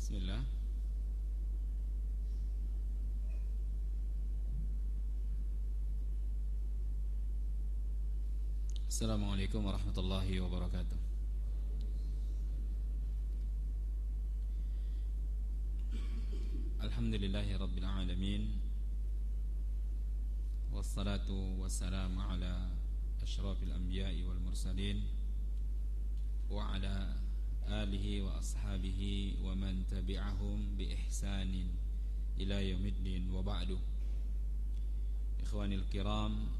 Bismillah. Assalamualaikum warahmatullahi wabarakatuh. Alhamdulillahi rabbil alamin. Wassalatu wassalamu ala asyrafil anbiya'i wal mursalin wa ala alihi wa ashabihi wa man tabi'ahum bi ihsanin ila yaumiddin wa ba'du. Ikhwanil kiram,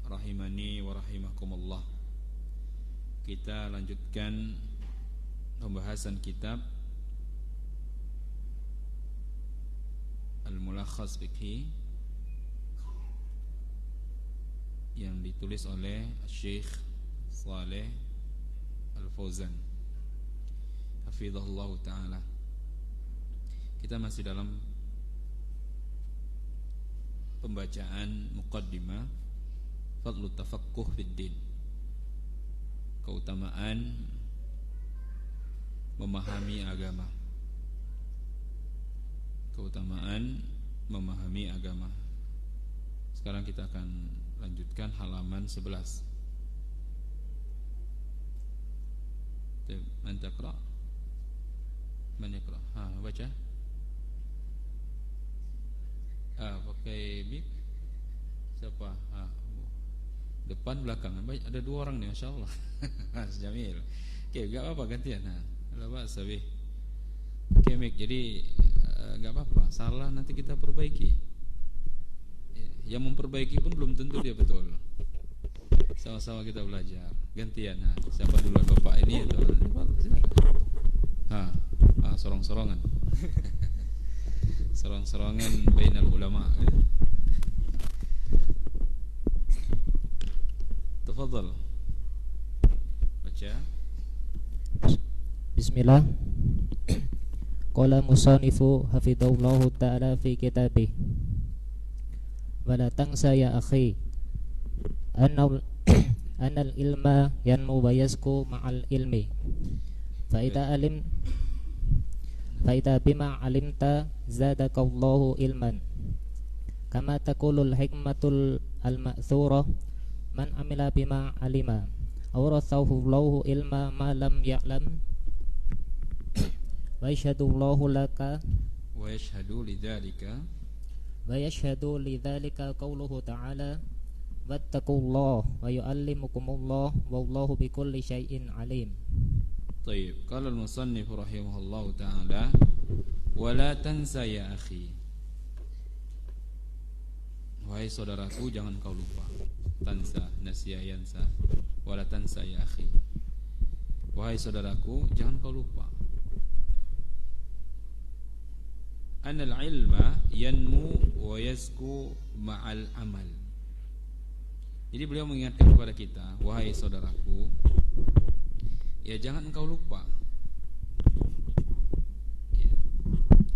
rahimani wa rahimakumullah. Kita lanjutkan pembahasan kitab Al-Mulakhas Fiqhi yang ditulis oleh Syekh Shalih Al-Fauzan hafizahullah ta'ala. Kita masih dalam pembacaan muqaddimah Fadlu Tafaqquh Fiddin, keutamaan memahami agama. Keutamaan memahami agama. Sekarang kita akan lanjutkan halaman 11. Man taqra? Man yaqra? Baca. Pakai mic. Siapa? Depan belakang. Ada dua orang nih, Masya Allah. Mas Jamil. Oke, gak apa-apa gantian. Ada bahasa bih. Oke, mic. Jadi gak apa-apa. Salah nanti kita perbaiki. Yang memperbaiki pun belum tentu dia betul. Sama-sama kita belajar. Gantian. Siapa duluan, Bapak ini atau silakan. Sorong-sorongan. Sorong-sorongan bainal ulama. Tafadhal. Baca. Bismillah. Qala musannifu hafidhahullahu ta'ala fi kitabih. Wala tansa ya akhi anal ilma yanmu wa yazku ma'al ilmi. Fa idza bima alimta zadakallahu ilman. Kama taqulul hikmatul al-ma'thurah man amila bima alima awrathahu Allahu ilma ma lam ya'lam. Wa yashhadu Allahu laka wa yashhadu lidzalika qauluhu ta'ala wattaqullaha wa yu'allimukumullah wallahu bikulli syai'in alim. Baik, qala al-musannif rahimahullahu ta'ala wa la tansa ya akhi. Wahai saudaraku, jangan kau lupa. Tansa, nasya yansa. Wa la tansa ya akhi. Wahai saudaraku, jangan kau lupa. Anal ilma yanmu wa yazku ma'al amal. Jadi beliau mengingatkan kepada kita, wahai saudaraku, ya jangan engkau lupa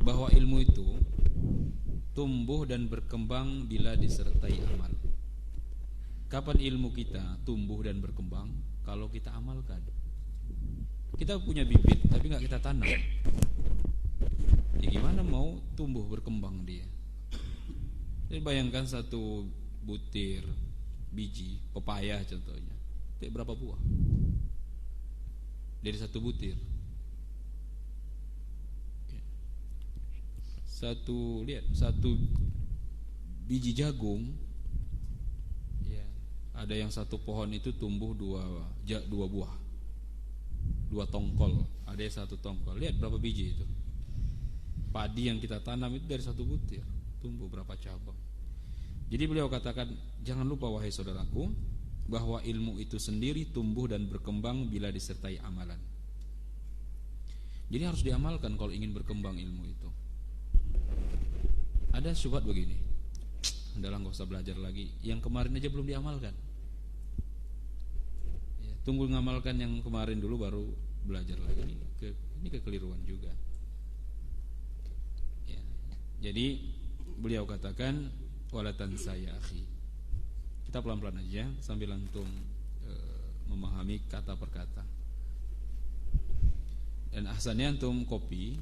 bahwa ilmu itu tumbuh dan berkembang bila disertai amal. Kapan ilmu kita tumbuh dan berkembang? Kalau kita amalkan. Kita punya bibit tapi gak kita tanam, ya gimana mau tumbuh berkembang dia? Jadi bayangkan satu butir biji pepaya contohnya, itu berapa buah dari satu butir? Satu biji jagung, ya, ada yang satu pohon itu tumbuh dua buah, dua tongkol, ada yang satu tongkol. Lihat berapa biji itu. Padi yang kita tanam itu dari satu butir tumbuh berapa cabang. Jadi beliau katakan, jangan lupa wahai saudaraku bahwa ilmu itu sendiri tumbuh dan berkembang bila disertai amalan. Jadi harus diamalkan kalau ingin berkembang ilmu itu. Ada syubhat begini, adalah gak usah belajar lagi, yang kemarin aja belum diamalkan. Ya, tunggu ngamalkan yang kemarin dulu baru belajar lagi. Ini kekeliruan juga. Ya, jadi beliau katakan walatan saya akhi. Kita pelan-pelan aja sambil antum memahami kata per kata. Dan ahsannya antum copy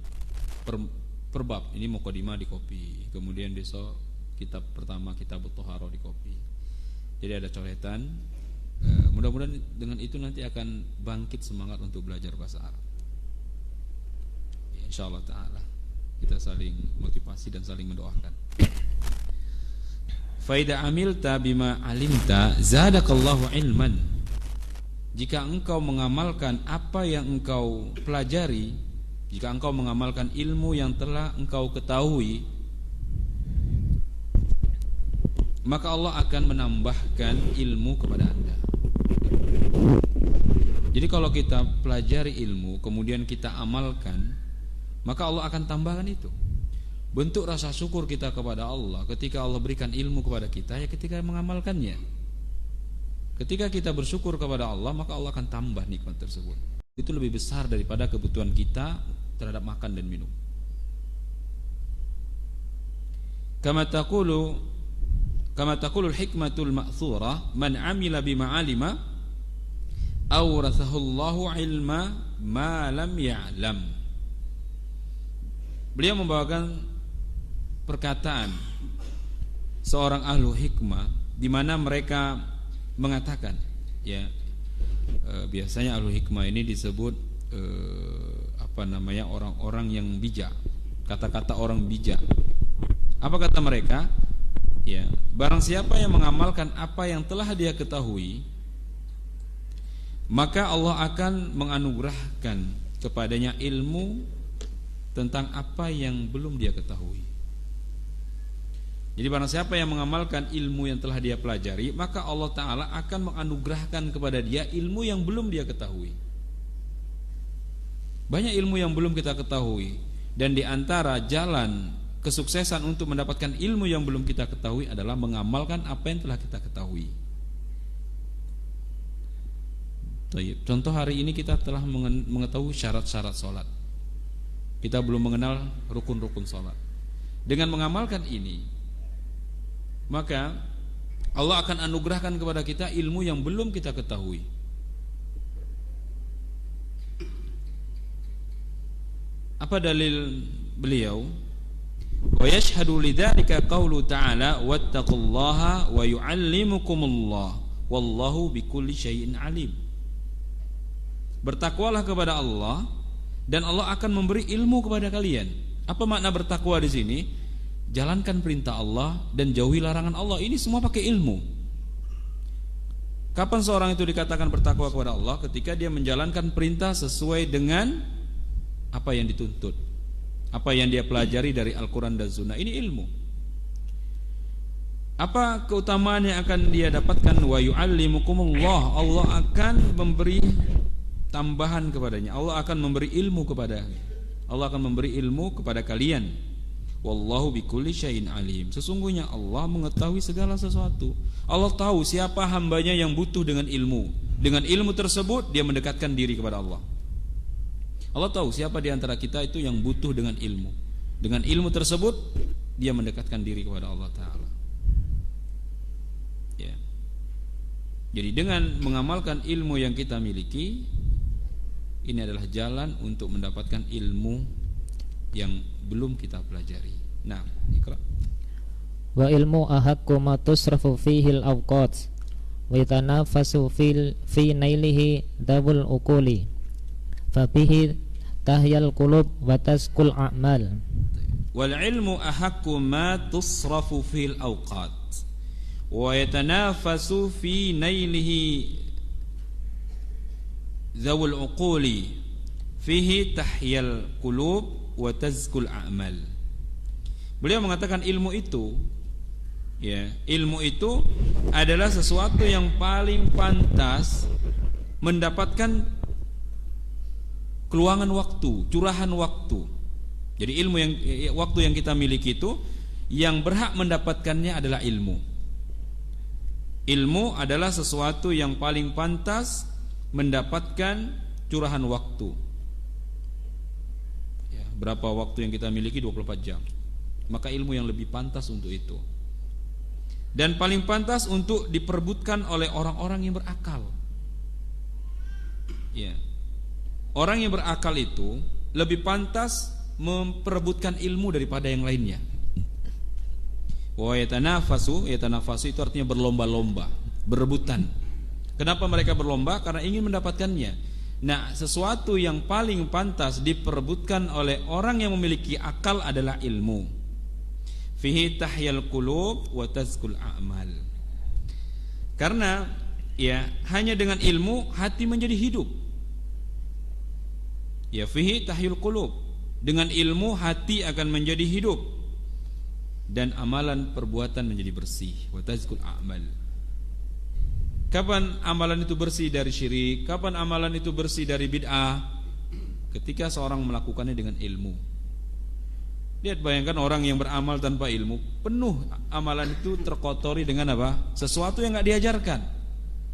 per bab. Ini mukadimah di kopi, kemudian besok kitab pertama kitab Thaharah di kopi. Jadi ada coretan. Mudah-mudahan dengan itu nanti akan bangkit semangat untuk belajar bahasa Arab. Insyaallah taala kita saling motivasi dan saling mendoakan. Faida amilta bima alimta zadakallahu ilman. Jika engkau mengamalkan apa yang engkau pelajari, jika engkau mengamalkan ilmu yang telah engkau ketahui, maka Allah akan menambahkan ilmu kepada Anda. Jadi kalau kita pelajari ilmu kemudian kita amalkan, maka Allah akan tambahkan itu. Bentuk rasa syukur kita kepada Allah ketika Allah berikan ilmu kepada kita, ya ketika mengamalkannya. Ketika kita bersyukur kepada Allah, maka Allah akan tambah nikmat tersebut. Itu lebih besar daripada kebutuhan kita terhadap makan dan minum. Kama taqulul hikmatul ma'thura, man amila bima alima awrathahullahu ilma ma lam ya'lam. Beliau membawakan perkataan seorang ahlu hikmah di mana mereka mengatakan, ya, biasanya ahlu hikmah ini disebut orang-orang yang bijak, kata-kata orang bijak. Apa kata mereka? Ya, barang siapa yang mengamalkan apa yang telah dia ketahui, maka Allah akan menganugerahkan kepadanya ilmu tentang apa yang belum dia ketahui. Jadi barang siapa yang mengamalkan ilmu yang telah dia pelajari, maka Allah Ta'ala akan menganugerahkan kepada dia ilmu yang belum dia ketahui. Banyak ilmu yang belum kita ketahui, dan di antara jalan kesuksesan untuk mendapatkan ilmu yang belum kita ketahui adalah mengamalkan apa yang telah kita ketahui. Contoh hari ini kita telah mengetahui syarat-syarat sholat, kita belum mengenal rukun-rukun sholat. Dengan mengamalkan ini, maka Allah akan anugerahkan kepada kita ilmu yang belum kita ketahui. Apa dalil beliau? Wa yashhadu lidzalika qaulu ta'ala wattaqullaha wa yu'allimukumullah wallahu bikulli syai'in alim. Bertakwalah kepada Allah dan Allah akan memberi ilmu kepada kalian. Apa makna bertakwa di sini? Jalankan perintah Allah dan jauhi larangan Allah. Ini semua pakai ilmu. Kapan seorang itu dikatakan bertakwa kepada Allah? Ketika dia menjalankan perintah sesuai dengan apa yang dituntut, apa yang dia pelajari dari Al-Quran dan Sunnah. Ini ilmu. Apa keutamaan yang akan dia dapatkan? Wa yu'allimukumullah, Allah akan memberi tambahan kepadanya. Allah akan memberi ilmu kepadanya. Allah akan memberi ilmu kepada kalian. Wallahu bikulli syai'in alim. Sesungguhnya Allah mengetahui segala sesuatu. Allah tahu siapa hambanya yang butuh dengan ilmu. Dengan ilmu tersebut dia mendekatkan diri kepada Allah. Allah tahu siapa di antara kita itu yang butuh dengan ilmu. Dengan ilmu tersebut dia mendekatkan diri kepada Allah Ta'ala. Ya. Jadi dengan mengamalkan ilmu yang kita miliki, ini adalah jalan untuk mendapatkan ilmu yang belum kita pelajari. Nah, Iqra. Wa ilmu ahaqqu ma tusrafu fihi al-awqat wa yatanafasu fi nailihi dabul uquli fa bihi tahyal qulub wa taskul a'mal. Wal ilmu ahaqqu ma tusrafu fihi al-awqat wa yatanafasu fi nailihi zawul uquli fihi tahyal qulub wa tazkul a'mal. Beliau mengatakan ilmu itu, ya, ilmu itu adalah sesuatu yang paling pantas mendapatkan keluangan waktu, curahan waktu. Jadi ilmu yang waktu yang kita miliki itu yang berhak mendapatkannya adalah ilmu. Ilmu adalah sesuatu yang paling pantas mendapatkan curahan waktu. Ya, berapa waktu yang kita miliki? 24 jam. Maka ilmu yang lebih pantas untuk itu. Dan paling pantas untuk diperebutkan oleh orang-orang yang berakal. Ya. Orang yang berakal itu lebih pantas memperebutkan ilmu daripada yang lainnya. Wa yatanafasu itu artinya berlomba-lomba, berebutan. Kenapa mereka berlomba? Karena ingin mendapatkannya. Nah, sesuatu yang paling pantas diperebutkan oleh orang yang memiliki akal adalah ilmu. Fihi tahyal qulub wa tazkul a'mal. Karena ya hanya dengan ilmu hati menjadi hidup. Ya, fihi tahyul qulub. Dengan ilmu hati akan menjadi hidup dan amalan perbuatan menjadi bersih. Wa tazkul a'mal. Kapan amalan itu bersih dari syirik? Kapan amalan itu bersih dari bid'ah? Ketika seorang melakukannya dengan ilmu. Lihat, bayangkan orang yang beramal tanpa ilmu, penuh amalan itu terkotori dengan apa? Sesuatu yang enggak diajarkan.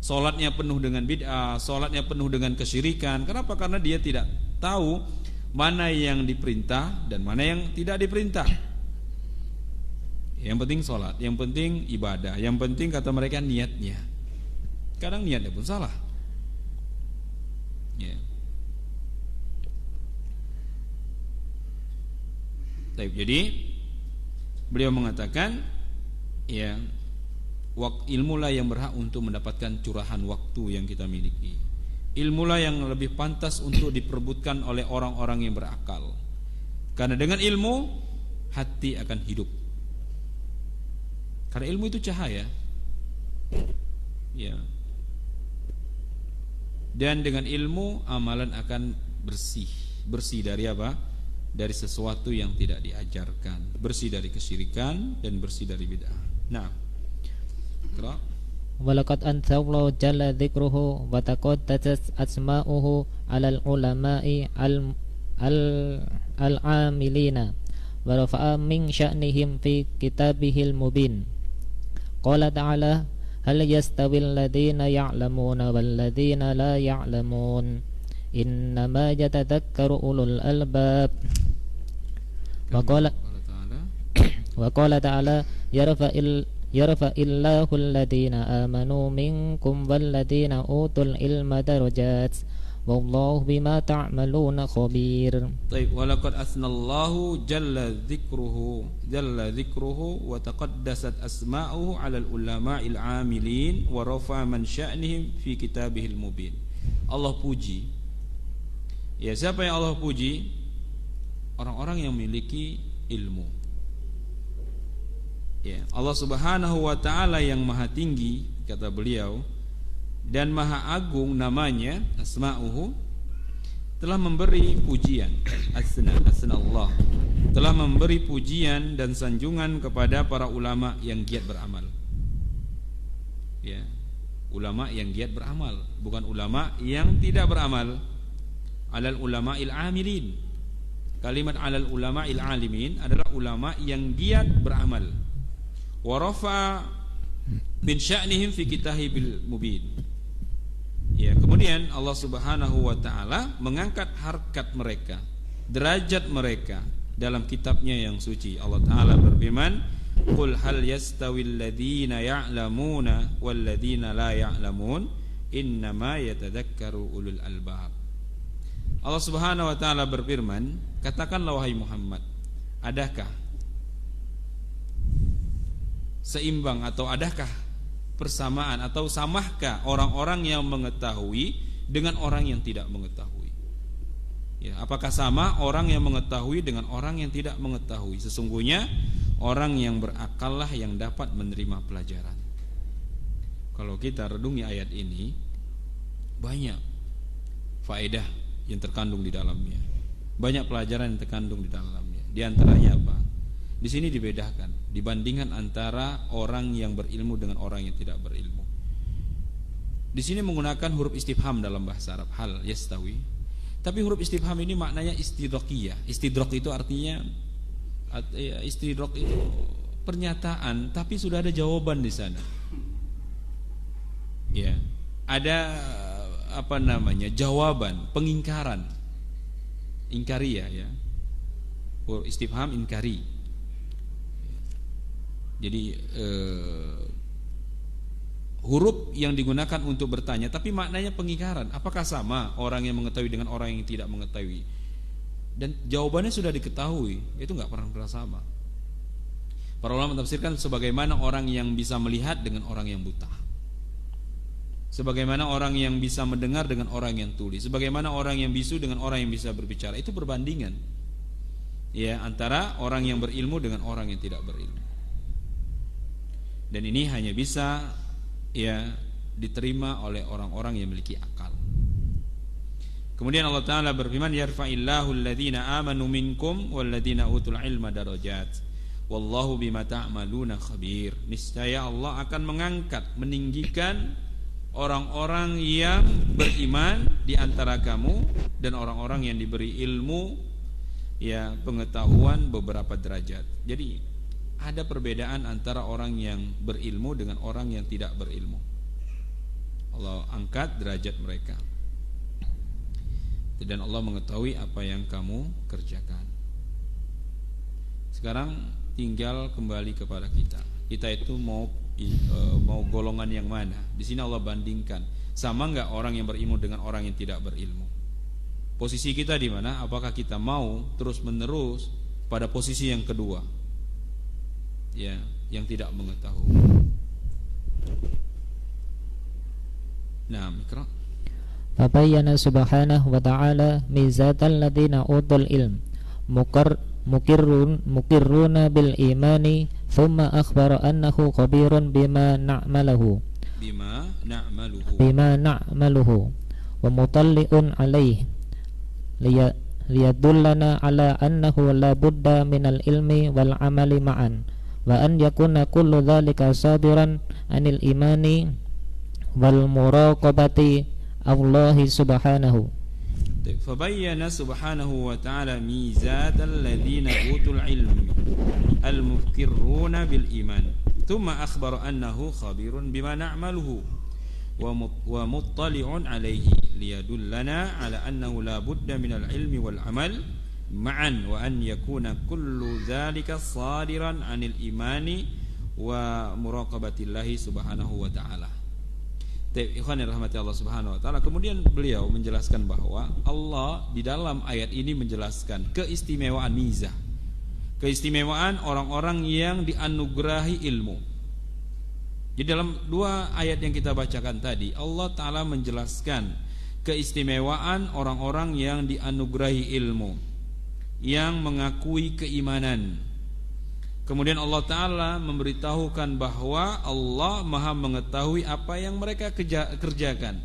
Salatnya penuh dengan bid'ah, salatnya penuh dengan kesyirikan. Kenapa? Karena dia tidak tahu mana yang diperintah dan mana yang tidak diperintah. Yang penting salat, yang penting ibadah, yang penting kata mereka niatnya. Kadang niatnya pun salah. Ya. Jadi beliau mengatakan, ya, ilmulah yang berhak untuk mendapatkan curahan waktu yang kita miliki. Ilmulah yang lebih pantas untuk diperebutkan oleh orang-orang yang berakal. Karena dengan ilmu hati akan hidup. Karena ilmu itu cahaya. Ya. Dan dengan ilmu amalan akan bersih. Bersih dari apa? Dari sesuatu yang tidak diajarkan. Bersih dari kesyirikan dan bersih dari bid'ah. Nah, Iqra. Walaqad anzalna jalla dzikruhu wa taqaddatat asma'uhu 'alal ulama'i al-'amilina wa rafa'a min sya'nihim fi kitabihil mubin. Qala ta'ala hal yastawil ladzina ya'lamuna wal ladzina la ya'lamun innama yatadhakkaru ulul albab. Wa qala ta'ala yarfa'illahu alladhina amanu minkum wal ladzina utul ilma darajat wallahu bima ta'maluna khabir. Baik, walaqad asnallahu jalla dzikruhu wa taqaddasat asma'uhu 'alal ulama'il 'amilin wa rafa'a man sya'nihim fi kitabihil mubin. Allah puji. Ya, siapa yang Allah puji? Orang-orang yang memiliki ilmu. Ya, Allah Subhanahu wa taala yang maha tinggi, kata beliau, dan maha agung namanya, asma'uhu, telah memberi pujian, asna Allah, telah memberi pujian dan sanjungan kepada para ulama yang giat beramal. Ya, ulama yang giat beramal, bukan ulama yang tidak beramal. Alal ulama'il amilin. Kalimat alal ulama'il alimin adalah ulama yang giat beramal. Wa rafa min sya'nihim fi kitabil mubin. Ya, kemudian Allah Subhanahu wa taala mengangkat harkat mereka, derajat mereka dalam kitabnya yang suci. Allah taala berfirman, "Qul hal yastawil ladzina ya'lamuna wal ladzina la ya'lamun innama yatadhakkaru ulul albab." Allah Subhanahu wa taala berfirman, katakanlah wahai Muhammad, adakah seimbang atau adakah persamaan atau samahkah orang-orang yang mengetahui dengan orang yang tidak mengetahui? Ya, apakah sama orang yang mengetahui dengan orang yang tidak mengetahui? Sesungguhnya orang yang berakallah yang dapat menerima pelajaran. Kalau kita renungi ayat ini, banyak faedah yang terkandung di dalamnya. Banyak pelajaran yang terkandung di dalamnya. Di antaranya apa? Di sini dibedakan dibandingkan antara orang yang berilmu dengan orang yang tidak berilmu. Di sini menggunakan huruf istifham dalam bahasa Arab, hal yastawi. Tapi huruf istifham ini maknanya istidrakiyah. Istidrak itu artinya istidrak itu pernyataan tapi sudah ada jawaban di sana. Ya, ada jawaban, pengingkaran, ingkariyah, ya, istifham inkari. Jadi huruf yang digunakan untuk bertanya tapi maknanya pengingkaran. Apakah sama orang yang mengetahui dengan orang yang tidak mengetahui? dan jawabannya sudah diketahui, itu nggak pernah sama. Para ulama tafsirkan sebagaimana orang yang bisa melihat dengan orang yang buta, sebagaimana orang yang bisa mendengar dengan orang yang tuli, sebagaimana orang yang bisu dengan orang yang bisa berbicara. Itu perbandingan ya antara orang yang berilmu dengan orang yang tidak berilmu. Dan ini hanya bisa ya diterima oleh orang-orang yang memiliki akal. Kemudian Allah Ta'ala berfirman, yarfa'illahu alladhina amanu minkum walladhina utul ilma darajat wallahu bima ta'maluna khabir. Niscaya Allah akan mengangkat, meninggikan orang-orang yang beriman di antara kamu dan orang-orang yang diberi ilmu ya pengetahuan beberapa derajat. Jadi ada perbedaan antara orang yang berilmu dengan orang yang tidak berilmu. Allah angkat derajat mereka. Dan Allah mengetahui apa yang kamu kerjakan. Sekarang tinggal kembali kepada kita. Kita itu mau golongan yang mana? Di sini Allah bandingkan. Sama enggak orang yang berilmu dengan orang yang tidak berilmu? Posisi kita di mana? Apakah kita mau terus-menerus pada posisi yang kedua? Ya, yang tidak mengetahui. Nah, Mikra. Fabayyana subhanahu wa ta'ala mizatal ladina utul ilm mukirruna bil imani thumma akhbara annahu khabirun bima na'maluhu wa mutalli'un alayhi liyadullana ala annahu la budda minal ilmi wal amali ma'an wa an yakuna kullu dhalika sadiran anil imani wal muraqabati Allah subhanahu. Fabayyana subhanahu wa ta'ala mizadal ladzina utul ilmi al-mufkirruna bil iman thumma akhbara annahu khabirun bima na'maluhu wa muttali'un alayhi liyadullana ala annahu la budda minal ilmi wal amal ma'an wa an yakuna kullu dhalika sadiran anil imani wa muraqabatillahi subhanahu wa ta'ala. Ikhwan rahmati Allah subhanahu wa ta'ala. Kemudian beliau menjelaskan bahwa Allah di dalam ayat ini menjelaskan keistimewaan mizah, keistimewaan orang-orang yang dianugerahi ilmu. Jadi dalam dua ayat yang kita bacakan tadi, Allah Ta'ala menjelaskan keistimewaan orang-orang yang dianugerahi ilmu, yang mengakui keimanan. Kemudian Allah Ta'ala memberitahukan bahwa Allah maha mengetahui apa yang mereka kerjakan,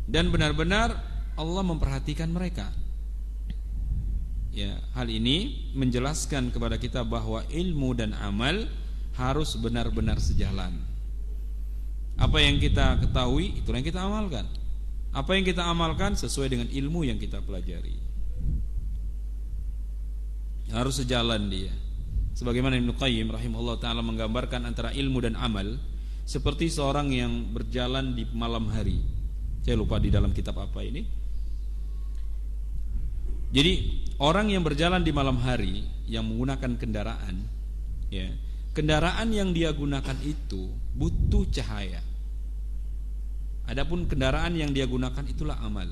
dan benar-benar Allah memperhatikan mereka. Ya, hal ini menjelaskan kepada kita bahwa ilmu dan amal harus benar-benar sejalan. Apa yang kita ketahui, itulah yang kita amalkan. Apa yang kita amalkan sesuai dengan ilmu yang kita pelajari. Harus sejalan dia. Sebagaimana Ibnu Qayyim rahimahullah ta'ala menggambarkan antara ilmu dan amal seperti seorang yang berjalan di malam hari. Saya lupa di dalam kitab apa ini. Jadi orang yang berjalan di malam hari yang menggunakan kendaraan, ya, kendaraan yang dia gunakan itu butuh cahaya. Adapun kendaraan yang dia gunakan itulah amal.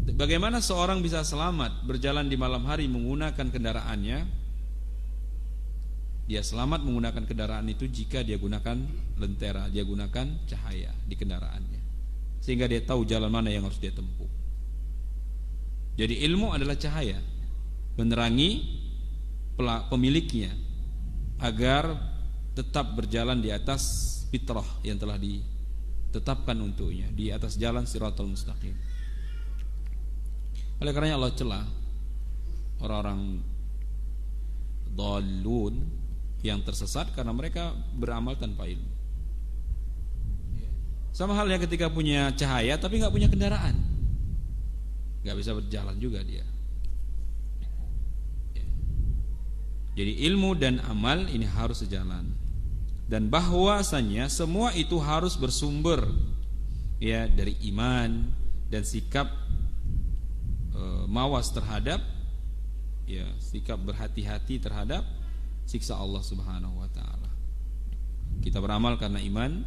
Bagaimana seorang bisa selamat berjalan di malam hari menggunakan kendaraannya? Dia selamat menggunakan kendaraan itu jika dia gunakan lentera, dia gunakan cahaya di kendaraannya, sehingga dia tahu jalan mana yang harus dia tempuh. Jadi ilmu adalah cahaya, menerangi pemiliknya agar tetap berjalan di atas fitrah yang telah ditetapkan untuknya, di atas jalan Shiratal Mustaqim. Oleh karenanya Allah celah orang-orang dhalun yang tersesat karena mereka beramal tanpa ilmu. Sama halnya ketika punya cahaya tapi nggak punya kendaraan, nggak bisa berjalan juga dia. Jadi ilmu dan amal ini harus sejalan, dan bahwasanya semua itu harus bersumber ya dari iman dan sikap mawas terhadap ya sikap berhati-hati terhadap siksa Allah Subhanahu wa taala. Kita beramal karena iman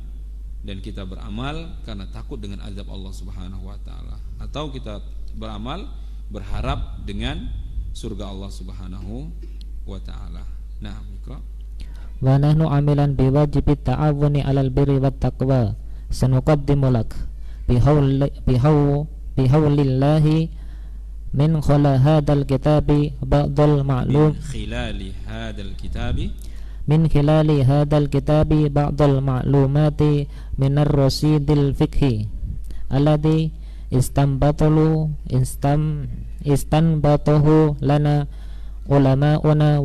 dan kita beramal karena takut dengan azab Allah Subhanahu wa taala, atau kita beramal berharap dengan surga Allah Subhanahu wa taala. Nah, Iqra. Wa nahnu amilan biwajibit ta'awuni 'alal birri wat taqwa sanuqaddimu lak bihaulillahi min khala hadal kitabi ba'dal ma'lum min khilali hadal kitabi ba'dal ma'lumati minar rasidil fikhi alladhi istanbatahu lana ulama'una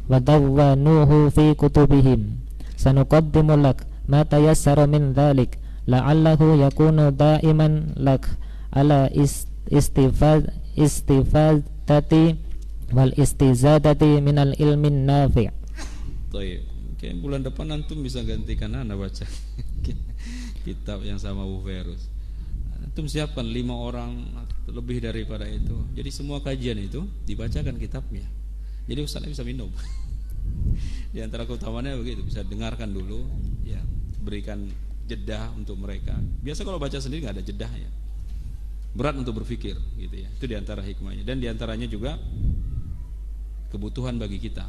wadawwanuhu fi kutubihim sanuqaddimu lak ma tayassara min dhalik la'allahu yakunu da'iman lak ala istifadati wal istizadati minal ilmin nafi'. Baik. Oke, bulan depan antum bisa gantikan ana baca kitab yang sama Bu Ferus. Antum siapkan 5 orang lebih daripada itu. Jadi semua kajian itu dibacakan kitabnya. Jadi ustaznya bisa minum. Di antara keutamanya begitu, bisa dengarkan dulu, ya, berikan jeda untuk mereka. Biasa kalau baca sendiri nggak ada jedahnya. Berat untuk berpikir, gitu ya. Itu di antara hikmahnya. Dan di antaranya juga kebutuhan bagi kita.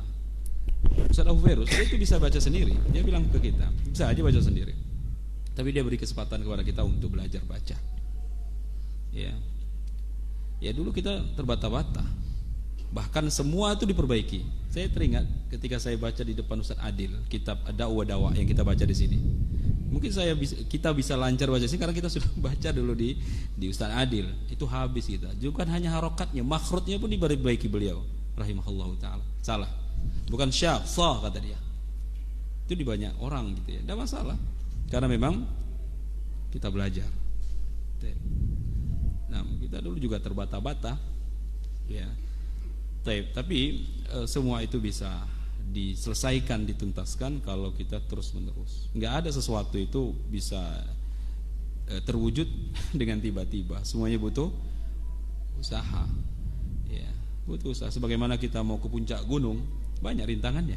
Ustaz Abu Ferus itu bisa baca sendiri. Dia bilang ke kita, bisa aja baca sendiri. Tapi dia beri kesempatan kepada kita untuk belajar baca. Ya. Ya dulu kita terbata-bata. Bahkan semua itu diperbaiki. Saya teringat ketika saya baca di depan Ustaz Adil kitab Ad-Da'wa yang kita baca di sini. Mungkin kita bisa lancar baca sini karena kita sudah baca dulu di Ustaz Adil. Itu habis kita. Bukan hanya harokatnya, makhrajnya pun diperbaiki beliau rahimahullahu taala. Salah. Bukan syaf, sah kata dia. Itu di banyak orang gitu ya. Enggak masalah. Karena memang kita belajar. Nah, kita dulu juga terbata-bata. Ya. Tapi semua itu bisa diselesaikan, dituntaskan kalau kita terus-menerus. Enggak ada sesuatu itu bisa terwujud dengan tiba-tiba. Semuanya butuh usaha. Ya, butuh usaha. Sebagaimana kita mau ke puncak gunung, banyak rintangannya.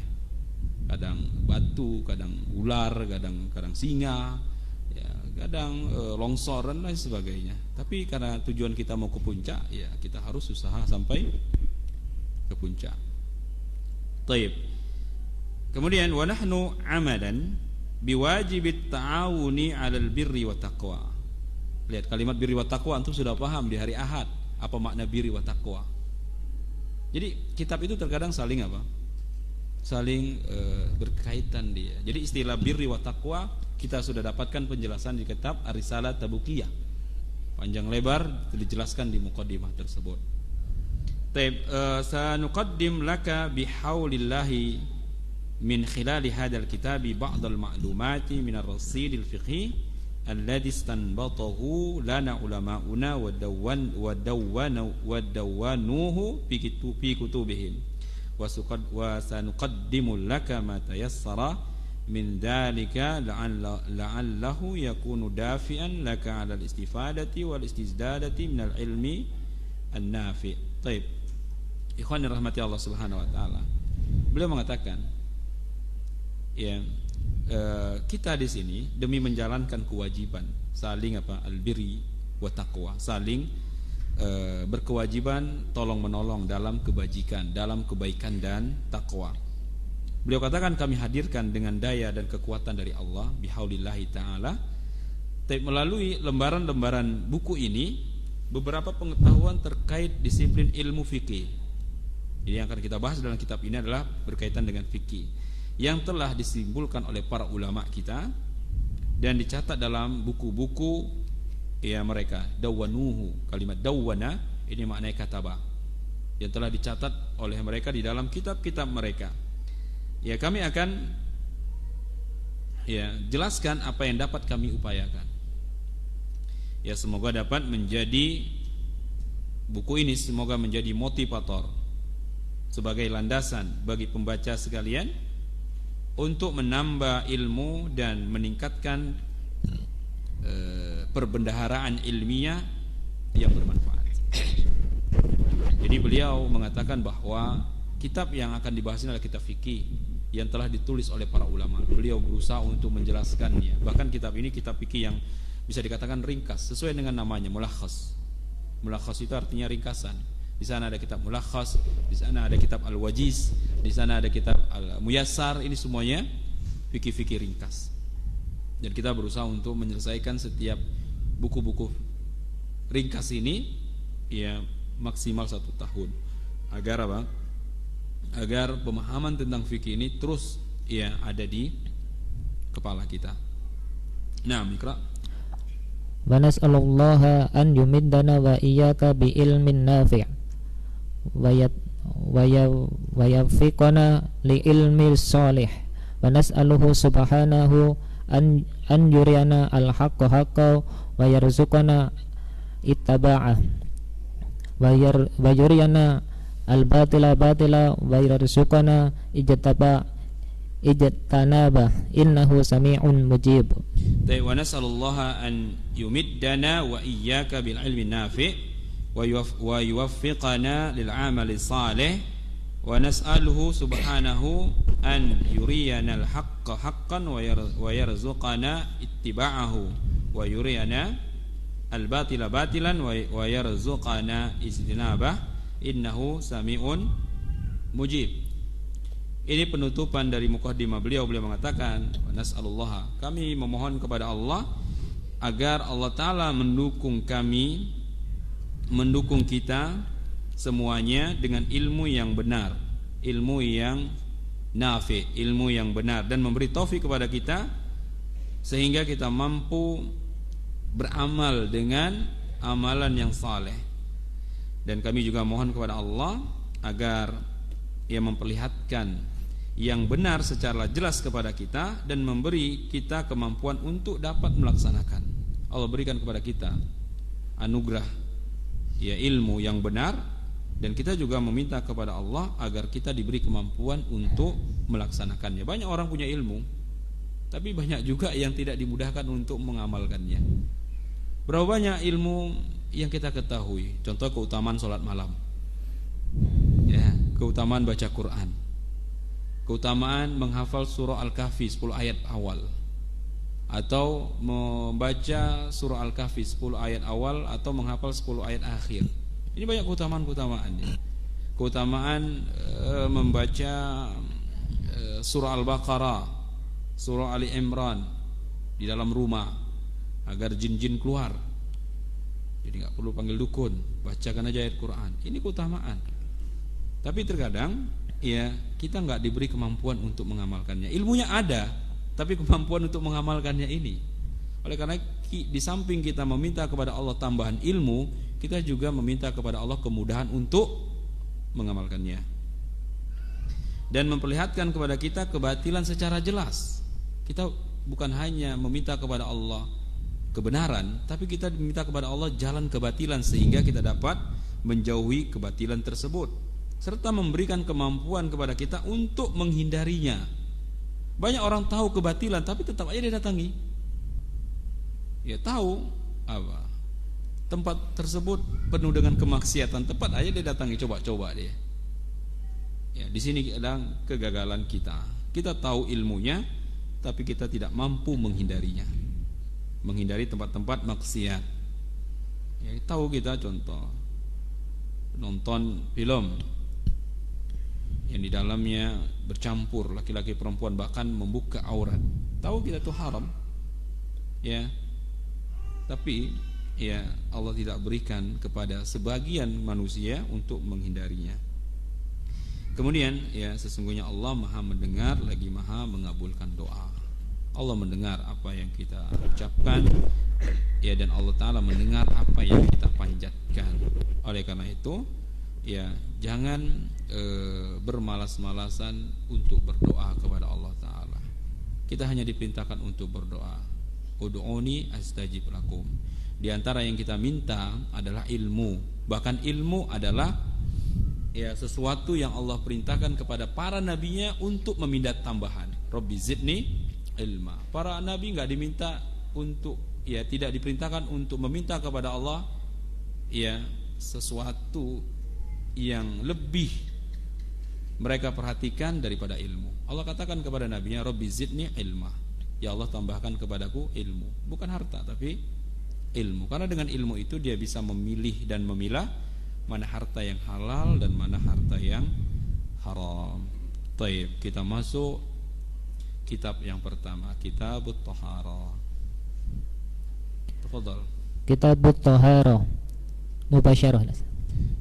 Kadang batu, kadang ular, kadang singa, ya, kadang longsor dan lain sebagainya. Tapi karena tujuan kita mau ke puncak, ya kita harus usaha sampai ke puncak. Taib. Kemudian wa nahnu amalan biwajibit ta'awuni 'alal birri wa taqwa. Lihat kalimat birri wa taqwa antum sudah paham di hari Ahad apa makna birri wa taqwa. Jadi kitab itu terkadang saling apa? Saling berkaitan dia. Jadi istilah birri wa taqwa kita sudah dapatkan penjelasan di kitab Ar-Risalah Tabukiyah. Panjang lebar dijelaskan di muqaddimah tersebut. Taib, sanuqaddim laka bihaulillahi min khilali hadzal kitabi ba'dal ma'lumati min ar-rasidil fiqhi alladhi istanbatahu lana ulama'una wa dawwanuhu fi kutubihim wa sanuqaddimu laka ma tayassara min dzalika la'allahu yakunu dafi'an laka 'ala al-istifadati wal istizdadati min al-ilmi an-nafi'. Baik. Ikhwan rahmati Allah Subhanahu wa taala. Beliau mengatakan, ya, kita di sini demi menjalankan kewajiban saling al-birri wa taqwa, saling berkewajiban tolong menolong dalam kebajikan, dalam kebaikan dan takwa. Beliau katakan kami hadirkan dengan daya dan kekuatan dari Allah bihaulillahi taala. Melalui lembaran-lembaran buku ini beberapa pengetahuan terkait disiplin ilmu fikih. Ini yang akan kita bahas dalam kitab ini adalah berkaitan dengan fikih yang telah disimpulkan oleh para ulama kita dan dicatat dalam buku-buku ya mereka. Dawwanuhu, kalimat dawwana ini maknanya kataba, yang telah dicatat oleh mereka di dalam kitab-kitab mereka. Ya, kami akan ya jelaskan apa yang dapat kami upayakan. Ya, semoga dapat menjadi buku ini semoga menjadi motivator sebagai landasan bagi pembaca sekalian untuk menambah ilmu dan meningkatkan perbendaharaan ilmiah yang bermanfaat. Jadi beliau mengatakan bahwa kitab yang akan dibahas ini adalah kitab fikih yang telah ditulis oleh para ulama. Beliau berusaha untuk menjelaskannya. Bahkan kitab ini kitab fikih yang bisa dikatakan ringkas sesuai dengan namanya, mulakhas. Mulakhas itu artinya ringkasan. Di sana ada kitab mulakhas, di sana ada kitab al-wajiz, di sana ada kitab al-muyassar. Ini semuanya fikih-fikih ringkas. Dan kita berusaha untuk menyelesaikan setiap buku-buku ringkas ini ya maksimal 1 tahun. Agar apa? Agar pemahaman tentang fikih ini terus ya ada di kepala kita. Nah, Mikra. Wa nas'alullaha an yumiddana wa iyyaka bi ilmin nafi' wa yafiqana li ilmi shalih wa nas'aluhu subhanahu an yuriyana al-haqqa haqqan wa yarzuqana ittaba'ah wa yuriyana al-batila batila wa yarzuqana ijtanaba innahu sami'un mujib. Wa nas'alullaha an yumiddana wa iyyaka bil ilmi nafi' wa yuwaffiqana lil amali salih wa nas'aluhu subhanahu an yuriyana al haqqa haqqan wa yarzuqana ittiba'ahu wa yuriyana al batila batilan wa yarzuqana ijtinabah innahu sami'un mujib. Ini penutupan dari muqaddimah beliau mengatakan wa nas'alullaha, kami memohon kepada Allah agar Allah Ta'ala mendukung kami, mendukung kita semuanya dengan ilmu yang benar, ilmu yang nafi, ilmu yang benar, dan memberi taufik kepada kita sehingga kita mampu beramal dengan amalan yang saleh. Dan kami juga mohon kepada Allah agar Ia memperlihatkan yang benar secara jelas kepada kita dan memberi kita kemampuan untuk dapat melaksanakan. Allah berikan kepada kita anugerah ya ilmu yang benar, dan kita juga meminta kepada Allah agar kita diberi kemampuan untuk melaksanakannya. Banyak orang punya ilmu, tapi banyak juga yang tidak dimudahkan untuk mengamalkannya. Berapa banyak ilmu yang kita ketahui? Contoh keutamaan sholat malam, ya, keutamaan baca Quran, keutamaan menghafal surah Al-Kahfi 10 ayat awal, atau membaca surah Al-Kahfi 10 ayat awal, atau menghafal 10 ayat akhir. Ini banyak keutamaan-keutamaannya. Keutamaan membaca surah Al-Baqarah, surah Ali Imran di dalam rumah agar jin-jin keluar. Jadi gak perlu panggil dukun, bacakan aja ayat Quran. Ini keutamaan. Tapi terkadang ya kita nggak diberi kemampuan untuk mengamalkannya. Ilmunya ada, tapi kemampuan untuk mengamalkannya ini. Oleh karena di samping kita meminta kepada Allah tambahan ilmu, kita juga meminta kepada Allah kemudahan untuk mengamalkannya, dan memperlihatkan kepada kita kebatilan secara jelas. Kita bukan hanya meminta kepada Allah kebenaran, tapi kita meminta kepada Allah jalan kebatilan sehingga kita dapat menjauhi kebatilan tersebut, serta memberikan kemampuan kepada kita untuk menghindarinya. Banyak orang tahu kebatilan tapi tetap aja dia datangi. Ya tahu apa tempat tersebut penuh dengan kemaksiatan, tempat aja dia datangi, coba-coba dia. Ya, di sini kadang kegagalan kita. Kita tahu ilmunya tapi kita tidak mampu menghindarinya. Menghindari tempat-tempat maksiat. Ya, tahu kita contoh nonton film yang di dalamnya bercampur laki-laki perempuan, bahkan membuka aurat. Tahu kita itu haram, ya. Tapi ya Allah tidak berikan kepada sebagian manusia untuk menghindarinya. Kemudian ya sesungguhnya Allah Maha mendengar lagi Maha mengabulkan doa. Allah mendengar apa yang kita ucapkan, ya, dan Allah Ta'ala mendengar apa yang kita panjatkan. Oleh karena itu ya jangan bermalas-malasan untuk berdoa kepada Allah Ta'ala. Kita hanya diperintahkan untuk berdoa. Ud'uni astajib lakum. Di antara yang kita minta adalah ilmu. Bahkan ilmu adalah ya sesuatu yang Allah perintahkan kepada para nabinya untuk meminta tambahan. Rabbi zidni ilma. Para nabi enggak diminta untuk, ya tidak diperintahkan untuk meminta kepada Allah ya sesuatu yang lebih mereka perhatikan daripada ilmu. Allah katakan kepada nabinya, Rabbi zidni ilma, ya Allah tambahkan kepadaku ilmu. Bukan harta tapi ilmu. Karena dengan ilmu itu dia bisa memilih dan memilah mana harta yang halal dan mana harta yang haram. Taib, kita masuk kitab yang pertama, Kitabut Thaharah. Tafadhal. Kitabut Thaharah mubasyarah.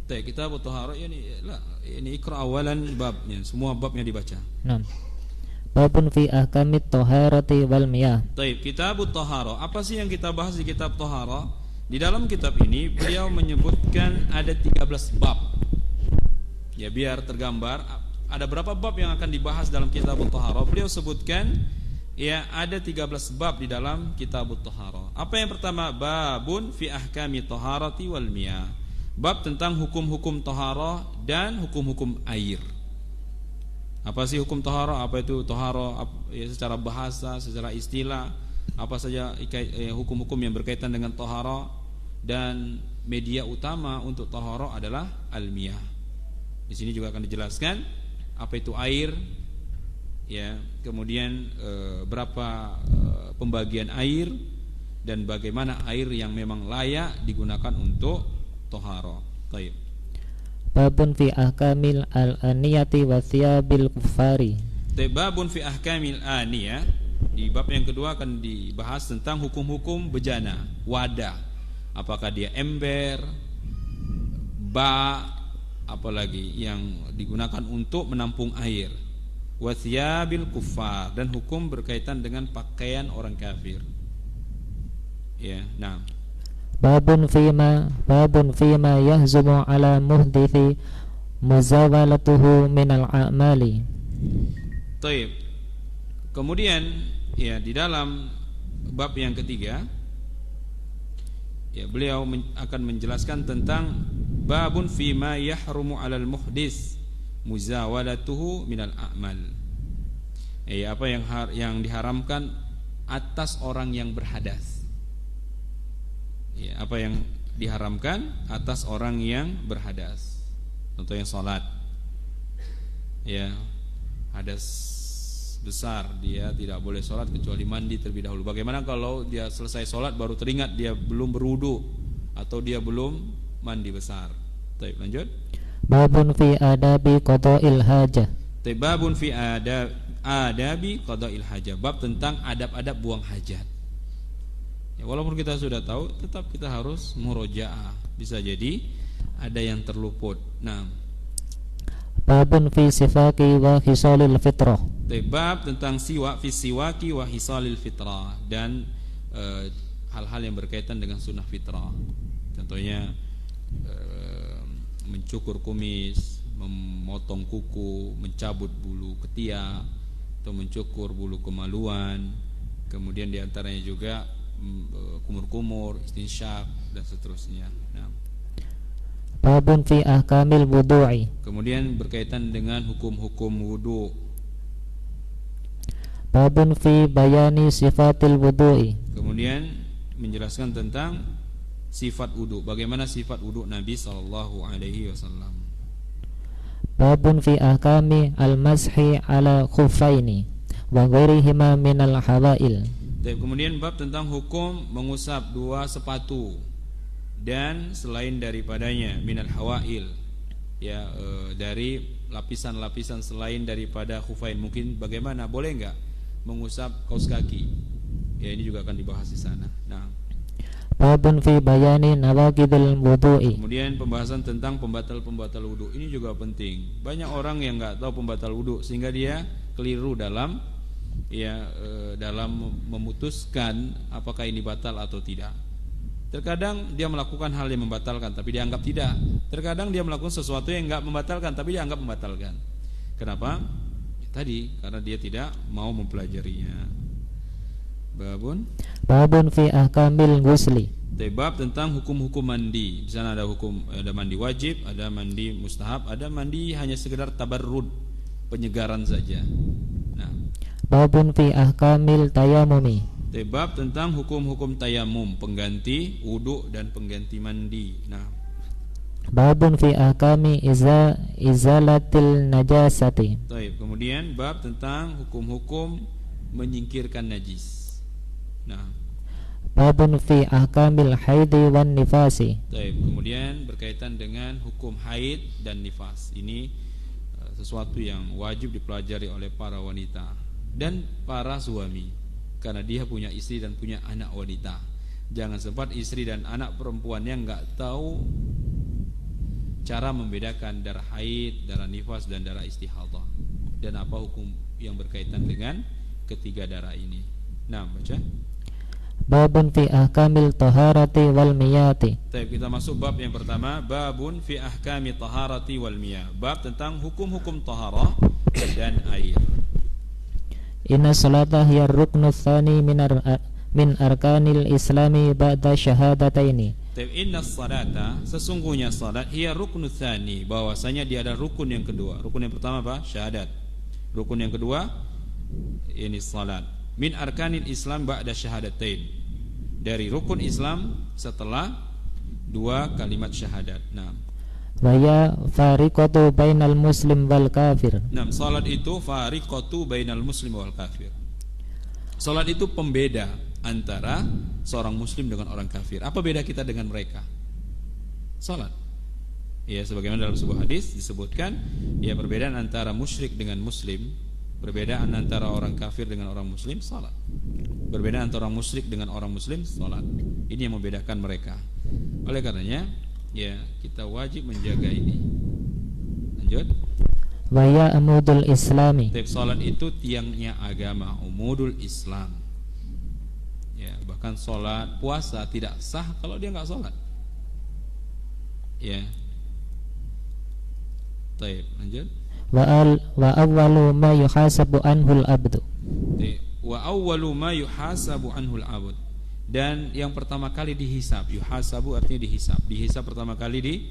Taib, Kitabut Thaharah ini ikra awalan babnya, semua babnya dibaca. Naam. Babun fi ahkamit thaharati wal miyah. Taib, Kitabut Thaharah. Apa sih yang kita bahas di kitab Thaharah? Di dalam kitab ini beliau menyebutkan ada 13 bab. Ya, biar tergambar ada berapa bab yang akan dibahas dalam Kitabut Thaharah. Beliau sebutkan ya ada 13 bab di dalam Kitabut Thaharah. Apa yang pertama? Babun fi ahkami thaharati wal miyah. Bab tentang hukum-hukum taharah dan hukum-hukum air. Apa sih hukum taharah? Apa itu taharah ya, secara bahasa, secara istilah, apa saja hukum-hukum yang berkaitan dengan taharah, dan media utama untuk taharah adalah al-miyah. Di sini juga akan dijelaskan apa itu air, ya, kemudian berapa pembagian air dan bagaimana air yang memang layak digunakan untuk taharah. Baik. Babun fi ahkamil al-aniyati wa thiyabil kuffari. Babun fi ahkamil aniyah. Di bab yang kedua akan dibahas tentang hukum-hukum bejana, wadah. Apakah dia ember, bak, apalagi yang digunakan untuk menampung air. Wa thiyabil kuffar, dan hukum berkaitan dengan pakaian orang kafir. Ya, nah. Babun fima yahzumu ala muhdithi muzawalatuhu minal a'mali. Taib. Kemudian ya di dalam bab yang ketiga ya beliau akan menjelaskan tentang babun fima yahrumu alal muhdis muzawalatuhu minal a'mal. Apa yang diharamkan atas orang yang berhadas. Ya, apa yang diharamkan atas orang yang berhadas. Contohnya salat. Ya, hadas besar, dia tidak boleh salat kecuali mandi terlebih dahulu. Bagaimana kalau dia selesai salat baru teringat dia belum berwudu atau dia belum mandi besar? Baik, lanjut. Babun fi adabi qada'il hajah. Babun fi adabi qada'il hajah. Bab tentang adab-adab buang hajat. Ya, walaupun kita sudah tahu, tetap kita harus murojaah. Bisa jadi ada yang terluput. Nah, babun fi sifaki wa hisalil fitrah. Bab tentang siwak fi siwaki wa hisalil fitrah, dan hal-hal yang berkaitan dengan sunnah fitrah. Contohnya mencukur kumis, memotong kuku, mencabut bulu ketiak, atau mencukur bulu kemaluan. Kemudian diantaranya juga kumur-kumur, istinsyak, dan seterusnya. Nah. Babun fi ahkamil wudu'i. Kemudian berkaitan dengan hukum-hukum wudu. Babun fi bayani sifatil wudu'i. Kemudian menjelaskan tentang sifat wudu. Bagaimana sifat wudu Nabi sallallahu alaihi wasallam. Babun fi ahkami al-mashi ala khuffaini wa ghairihima minal hawail. Kemudian bab tentang hukum mengusap dua sepatu dan selain daripadanya minal hawail, ya, dari lapisan-lapisan selain daripada khufain. Mungkin bagaimana, boleh enggak mengusap kaus kaki? Ya, ini juga akan dibahas di sana. Nah, babun fi bayani nawaqidil wudu'i. kemudian pembahasan tentang pembatal-pembatal wudu. Ini juga penting. Banyak orang yang enggak tahu pembatal wudu sehingga dia keliru dalam dalam memutuskan apakah ini batal atau tidak. Terkadang dia melakukan hal yang membatalkan tapi dianggap tidak. Terkadang dia melakukan sesuatu yang enggak membatalkan tapi dianggap membatalkan. Kenapa? Ya, tadi karena dia tidak mau mempelajarinya. Babun fi ahkamil ghusli. Bab tentang hukum-hukum mandi. Di sana ada ada mandi wajib, ada mandi mustahab, ada mandi hanya sekedar tabarrud, penyegaran saja. Nah, babun fi ahkamil tayamumi. Bab tentang hukum-hukum tayamum, pengganti wudu dan pengganti mandi. Nah, babun fi ahkami izalatil najasati. kemudian bab tentang hukum-hukum menyingkirkan najis. Nah, babun fi ahkamil haidi wan nifasi. kemudian berkaitan dengan hukum haid dan nifas. Ini sesuatu yang wajib dipelajari oleh para wanita dan para suami, karena dia punya istri dan punya anak wanita. Jangan sempat istri dan anak perempuannya nggak tahu cara membedakan darah haid, darah nifas, dan darah istihadah, dan apa hukum yang berkaitan dengan ketiga darah ini. Nah, baca. Babun fi ahkamil taharati wal miyati. Kita masuk bab yang pertama, babun fi ahkami taharati wal miyah. Bab tentang hukum-hukum taharah dan air. Inna salata hiya ruknu tsani min arkanil islami ba'da syahadataini. Inna salata, sesungguhnya salat, hiya ruknu tsani, bahwasanya dia ada rukun yang kedua. Rukun yang pertama apa? Syahadat. Rukun yang kedua ini salat. Min arkanil islam ba'da syahadatain, dari rukun Islam setelah dua kalimat syahadat. Nah, wa ya fariqatu bainal muslim wal kafir. Nah, salat itu fariqatu bainal muslim wal kafir. Salat itu pembeda antara seorang muslim dengan orang kafir. Apa beda kita dengan mereka? Salat. Ya, sebagaimana dalam sebuah hadis disebutkan, ya, perbedaan antara musyrik dengan muslim, perbedaan antara orang kafir dengan orang muslim, salat. Perbedaan antara orang musyrik dengan orang muslim, salat. Ini yang membedakan mereka. Oleh karenanya, ya, kita wajib menjaga ini. Lanjut. Wa ya amudul islami. Salat itu tiangnya agama, umudul Islam. Ya, bahkan salat, puasa tidak sah kalau dia enggak salat. Ya. Baik, lanjut. Wa awwalu ma yuhasabu anhul abdu. Wa awwalu ma yuhasabu anhul abd. Dan yang pertama kali dihisab, yuhasabu artinya dihisab. Dihisab pertama kali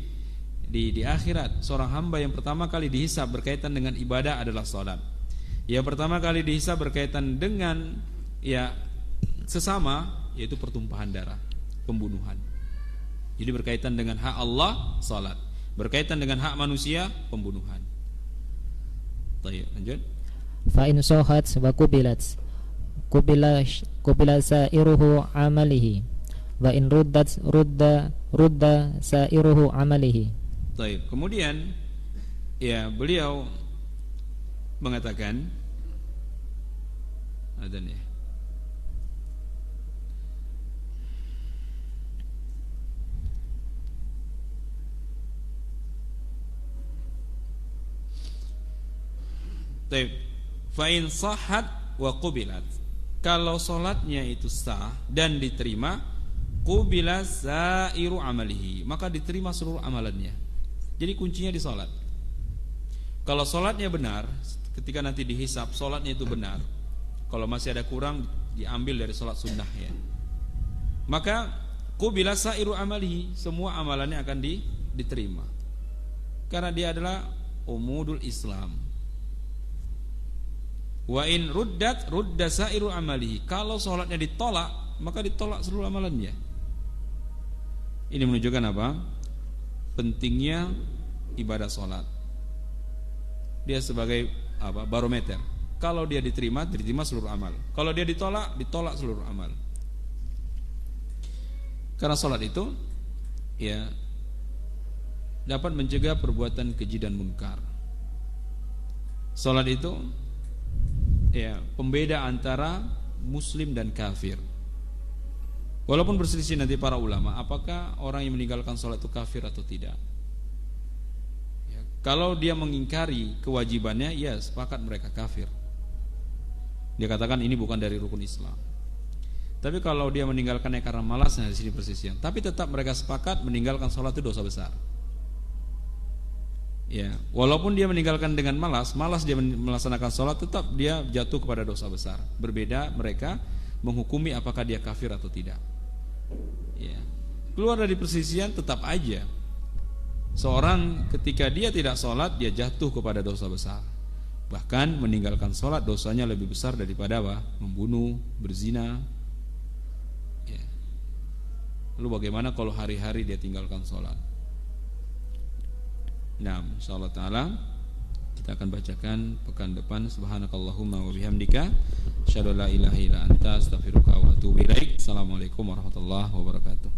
di akhirat. Seorang hamba yang pertama kali dihisab berkaitan dengan ibadah adalah salat. Yang pertama kali dihisab berkaitan dengan, ya, sesama, yaitu pertumpahan darah, pembunuhan. Jadi berkaitan dengan hak Allah, salat. Berkaitan dengan hak manusia, pembunuhan. Baik, lanjut. Fa in sahat wa qubila sa'iruhu amalihi wa in rudda sa'iruhu amalihi. Baik, kemudian, ya, beliau mengatakan adzan, ya. Baik, fa in sahhat wa qubilat. Kalau salatnya itu sah dan diterima, qubila sa'iru amalihi, maka diterima seluruh amalannya. Jadi kuncinya di salat. Kalau salatnya benar, ketika nanti dihisab salatnya itu benar, kalau masih ada kurang diambil dari salat sunnah, ya, maka qubila sa'iru amalihi, semua amalannya akan diterima. Karena dia adalah umudul Islam. Wa in rudda sa'iru amalihi, kalau salatnya ditolak, maka ditolak seluruh amalannya. Ini menunjukkan apa? Pentingnya ibadah salat. Dia sebagai apa? Barometer. Kalau dia diterima seluruh amal. Kalau dia ditolak seluruh amal. Karena salat itu, ya, dapat mencegah perbuatan keji dan munkar. Salat itu, ya, pembeda antara muslim dan kafir. Walaupun berselisih nanti para ulama, apakah orang yang meninggalkan sholat itu kafir atau tidak, ya, kalau dia mengingkari kewajibannya, ya, sepakat mereka kafir. Dia katakan ini bukan dari rukun Islam. Tapi kalau dia meninggalkannya karena malas, nah di sini persisian. Tapi tetap mereka sepakat meninggalkan sholat itu dosa besar. Ya, walaupun dia meninggalkan dengan malas dia melaksanakan sholat, tetap dia jatuh kepada dosa besar. Berbeda mereka menghukumi apakah dia kafir atau tidak. Ya, keluar dari persisian tetap aja seorang ketika dia tidak sholat, dia jatuh kepada dosa besar. Bahkan meninggalkan sholat dosanya lebih besar daripada apa? Membunuh, berzina. Ya. Lalu bagaimana kalau hari-hari dia tinggalkan sholat? Nah, insyaallah ta'ala kita akan bacakan pekan depan. Subhanakallahumma wa bihamdika asyhadu an la ilaha illa anta astaghfiruka wa atubu ilaik. Assalamualaikum warahmatullahi wabarakatuh.